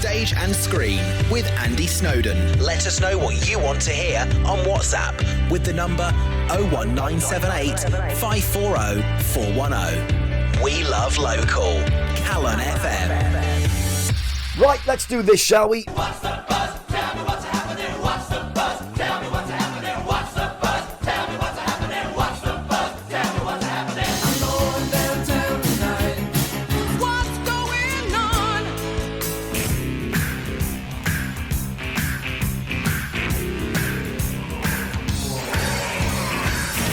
Stage and Screen with Andy Snowden. Let us know what you want to hear on WhatsApp with the number 01978 540 410. We love local. Calon FM. Right, let's do this, shall we? What's the buzz? Tell me what's happening. What's the buzz? Tell me what's happening. What's the buzz? Tell me what's happening. What's the buzz? Tell me what's happening. I'm going downtown tonight. What's going on?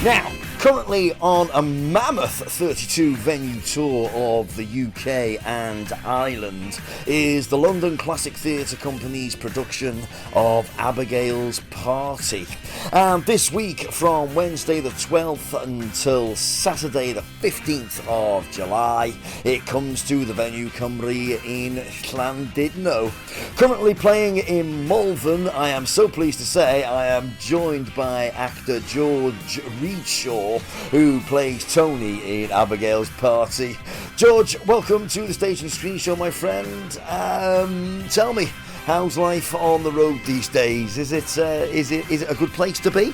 Now, currently on a mammoth 32 venue tour of the UK and Ireland is the London Classic Theatre Company's production of Abaigail's Party. And this week, from Wednesday the 12th until Saturday the 15th of July, it comes to the venue Cymru in Llandudno. Currently playing in Malvern, I am so pleased to say I am joined by actor George Readshaw, who plays Tony in Abaigail's Party. George, welcome to the Stage and Screen Show, my friend. Tell me, how's life on the road these days? Is it a good place to be?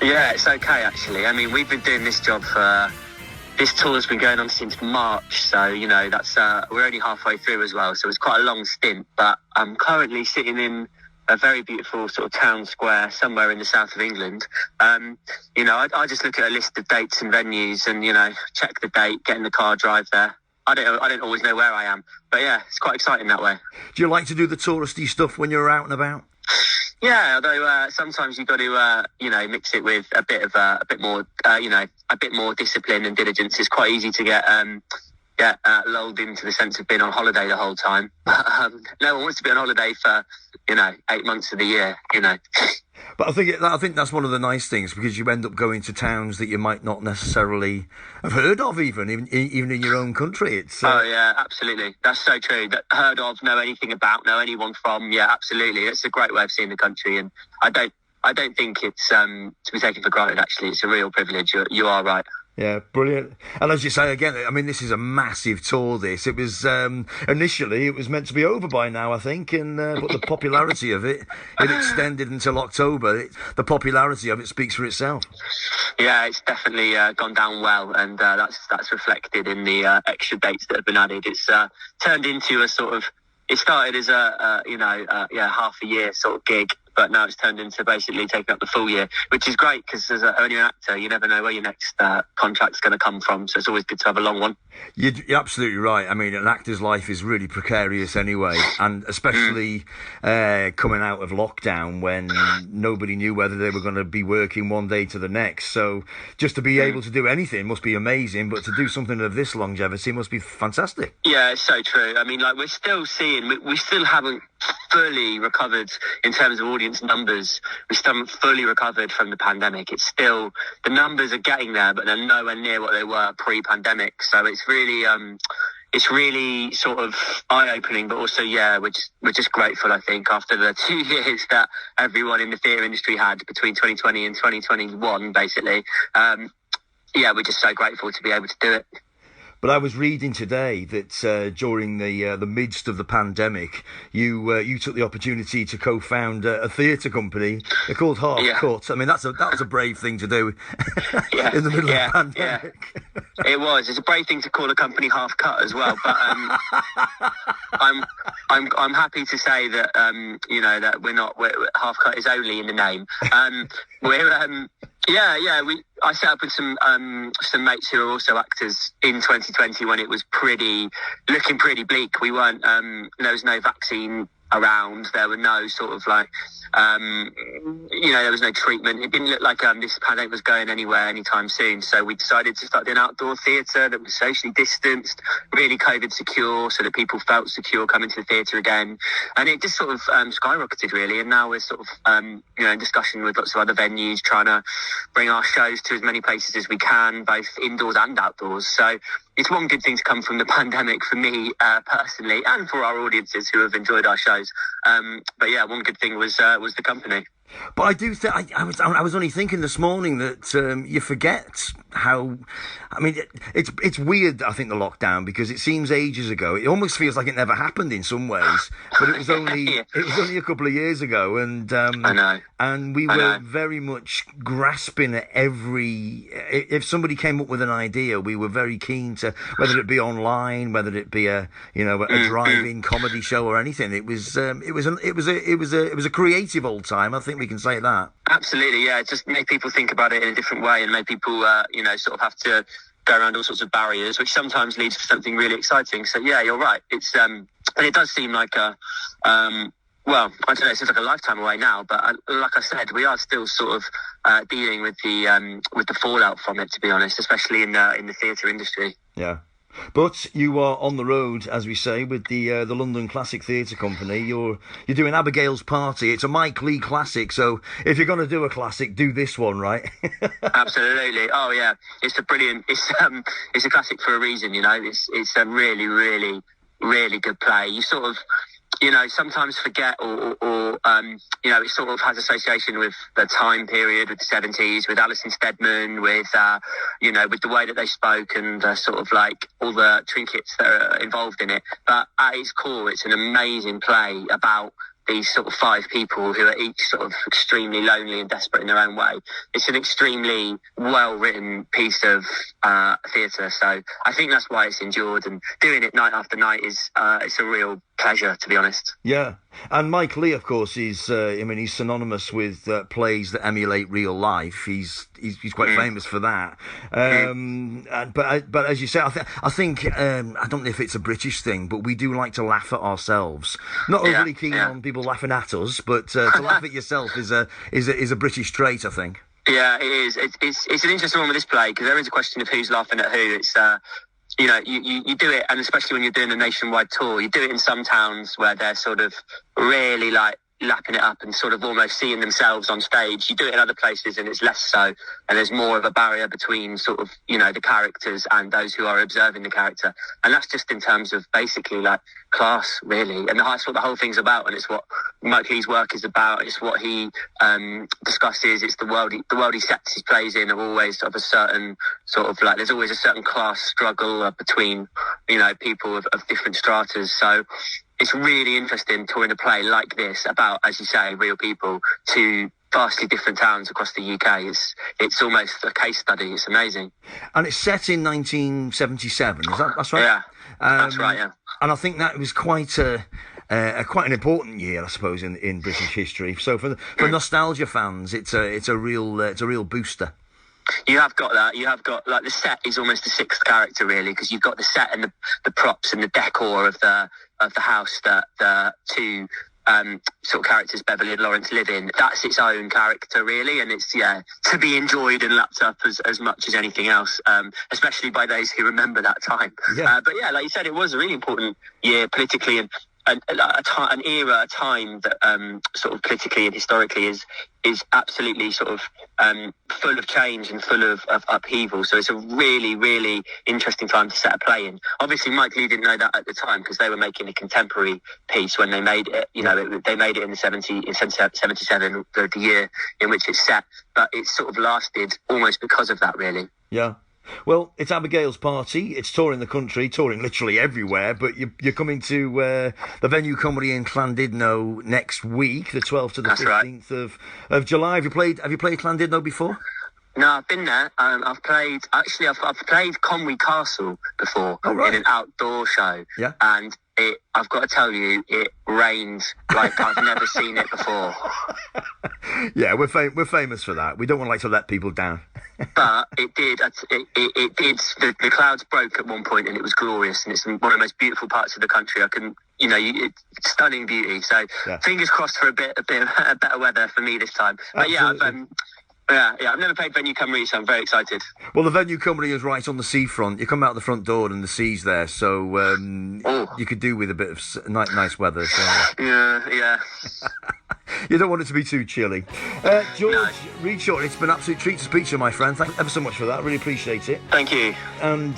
Yeah, it's okay actually. I mean, we've been doing this job for this tour's been going on since March, so you know that's we're only halfway through as well. So it's quite a long stint. But I'm currently sitting in a very beautiful sort of town square somewhere in the south of England. You know, I just look at a list of dates and venues and, you know, check the date, get in the car, drive there. I don't always know where I am, but yeah, it's quite exciting that way. Do you like to do the touristy stuff when you're out and about? Yeah, although sometimes you've got to, you know, mix it with a bit more discipline and diligence. It's quite easy to get lulled into the sense of being on holiday the whole time. No one wants to be on holiday for, you know, 8 months of the year, you know. But I think that's one of the nice things, because you end up going to towns that you might not necessarily have heard of, even in your own country. It's Oh yeah, absolutely. That's so true. That heard of, know anything about, know anyone from. Yeah, absolutely. It's a great way of seeing the country, and I don't think it's to be taken for granted. Actually, it's a real privilege. You are right. Yeah, brilliant. And as you say, again, I mean, this is a massive tour, this. It was, initially, it was meant to be over by now, I think, and but the popularity of it extended until October. The popularity of it speaks for itself. Yeah, it's definitely gone down well, and that's reflected in the extra dates that have been added. It's turned into a sort of, it started as a half a year sort of gig, but now it's turned into basically taking up the full year, which is great because when you're an actor, you never know where your next contract's going to come from. So it's always good to have a long one. You're absolutely right. I mean, an actor's life is really precarious anyway, and especially coming out of lockdown when nobody knew whether they were going to be working one day to the next. So just to be able to do anything must be amazing, but to do something of this longevity must be fantastic. Yeah, it's so true. I mean, like, we're still seeing, we still haven't fully recovered in terms of audience numbers. We still haven't fully recovered from the pandemic. It's still, the numbers are getting there, but they're nowhere near what they were pre-pandemic. So it's really sort of eye-opening, but also, yeah, we're just grateful, I think, after the 2 years that everyone in the theatre industry had between 2020 and 2021, basically. Yeah, we're just so grateful to be able to do it. But I was reading today that during the midst of the pandemic, you took the opportunity to co-found a theatre company called Half Cut. I mean, that's a brave thing to do in the middle of the pandemic. Yeah. It was. It's a brave thing to call a company Half Cut as well. But I'm happy to say that that we're Half Cut is only in the name. I set up with some mates who are also actors in 2020 when it was looking pretty bleak. We weren't, there was no vaccine around. There were no sort of like, there was no treatment. It didn't look like this pandemic was going anywhere anytime soon. So we decided to start doing outdoor theatre that was socially distanced, really COVID secure, so that people felt secure coming to the theatre again. And it just sort of skyrocketed really. And now we're sort of, in discussion with lots of other venues, trying to bring our shows to as many places as we can, both indoors and outdoors. So it's one good thing to come from the pandemic for me personally, and for our audiences who have enjoyed our shows. But yeah, one good thing was the company. But I do think I was only thinking this morning that you forget how. I mean, it's weird. I think the lockdown, because it seems ages ago. It almost feels like it never happened in some ways, but it was only a couple of years ago, and I know. And we were very much grasping at every. If somebody came up with an idea, we were very keen to, whether it be online, whether it be a drive-in comedy show or anything. It was a creative old time. I think we can say that. Absolutely, yeah. It just made people think about it in a different way, and made people, sort of have to go around all sorts of barriers, which sometimes leads to something really exciting. So yeah, you're right. It's and it does seem like a well, I don't know, it seems like a lifetime away now, but like I said, we are still sort of dealing with the fallout from it, to be honest, especially in the theatre industry. Yeah. But you are on the road, as we say, with the London Classic Theatre Company. You're doing Abaigail's Party. It's a Mike Leigh classic, so if you're going to do a classic, do this one, right? Absolutely. Oh yeah, it's a brilliant. It's a classic for a reason. It's a really, really, really good play. You sort of, sometimes forget or it sort of has association with the time period, with the 70s, with Alison Steadman, with the way that they spoke and sort of like all the trinkets that are involved in it. But at its core, it's an amazing play about these sort of 5 people who are each sort of extremely lonely and desperate in their own way. It's an extremely well-written piece of theatre, so I think that's why it's endured, and doing it night after night is it's a real pleasure, to be honest. Yeah, and Mike Leigh, of course, is he's synonymous with plays that emulate real life. He's quite famous for that. But as you say, I think I don't know if it's a British thing, but we do like to laugh at ourselves. Not overly keen on people laughing at us, but to laugh at yourself is a British trait, I think. Yeah, it is. It's an interesting one with this play, because there is a question of who's laughing at who. It's you do it, and especially when you're doing a nationwide tour, you do it in some towns where they're sort of really like lapping it up and sort of almost seeing themselves on stage. You do it in other places and it's less so, and there's more of a barrier between sort of, the characters and those who are observing the character. And that's just in terms of basically like class, really. And that's what the whole thing's about, and it's what Mike Leigh's work is about. It's what he discusses. It's the world he sets his plays in are always of a certain sort of like, there's always a certain class struggle between, people of different stratas. So it's really interesting touring a play like this about, as you say, real people to vastly different towns across the UK. It's almost a case study. It's amazing. And it's set in 1977. That's right? Yeah, that's right. Yeah. And I think that was quite an important year, I suppose, in British history. So for nostalgia fans, it's a real booster. You have got that. You have got, like, the set is almost the 6th character, really, because you've got the set and the props and the decor of the house that the 2 sort of characters, Beverly and Laurence, live in. That's its own character, really, and it's to be enjoyed and lapped up as much as anything else, especially by those who remember that time. Yeah. But yeah, like you said, it was a really important year politically, and an era, a time that sort of politically and historically is absolutely sort of full of change and full of upheaval. So it's a really, really interesting time to set a play in. Obviously, Mike Leigh didn't know that at the time, because they were making a contemporary piece when they made it. They made it in 77, the year in which it's set. But it's sort of lasted almost because of that, really. Yeah. Well, it's Abaigail's Party. It's touring the country, touring literally everywhere. But you're coming to the Venue Comedy in Llandudno next week, the 12th to the 15th of July. Have you played Llandudno before? No, I've been there. I've played Conwy Castle before in an outdoor show. Yeah. And I've got to tell you, it rained like I've never seen it before. Yeah, we're famous for that. We don't want to let people down. But it did. It did. The clouds broke at one point, and it was glorious. And it's one of the most beautiful parts of the country. It's stunning beauty. So fingers crossed for a bit better weather for me this time. But I've never played Venue Cymru, so I'm very excited. Well, the Venue Cymru is right on the seafront. You come out the front door and the sea's there, so you could do with a bit of nice weather. So. Yeah. You don't want it to be too chilly. George Readshaw, it's been an absolute treat to speak to you, my friend. Thank you ever so much for that. Really appreciate it. Thank you. And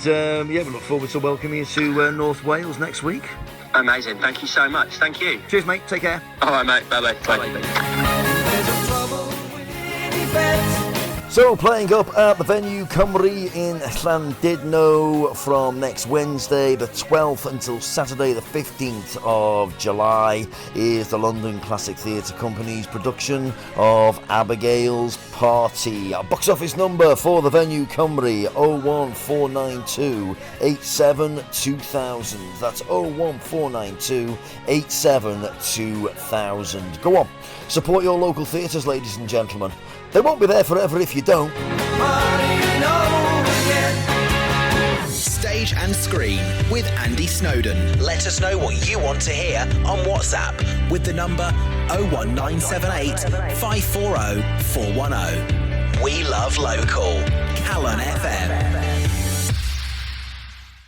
we look forward to welcoming you to North Wales next week. Amazing. Thank you so much. Thank you. Cheers, mate. Take care. All right, mate. Bye-bye. Bye. There's a trouble with any bet. So, playing up at the venue Cymru in Llandudno from next Wednesday the 12th until Saturday the 15th of July is the London Classic Theatre Company's production of Abaigail's Party. Our box office number for the venue Cymru 01492 87 2000. That's 01492 87 2000. Go on, support your local theatres, ladies and gentlemen. They won't be there forever if you don't. Stage and Screen with Andy Snowden. Let us know what you want to hear on WhatsApp with the number 01978 540 410. We love local. Calon FM.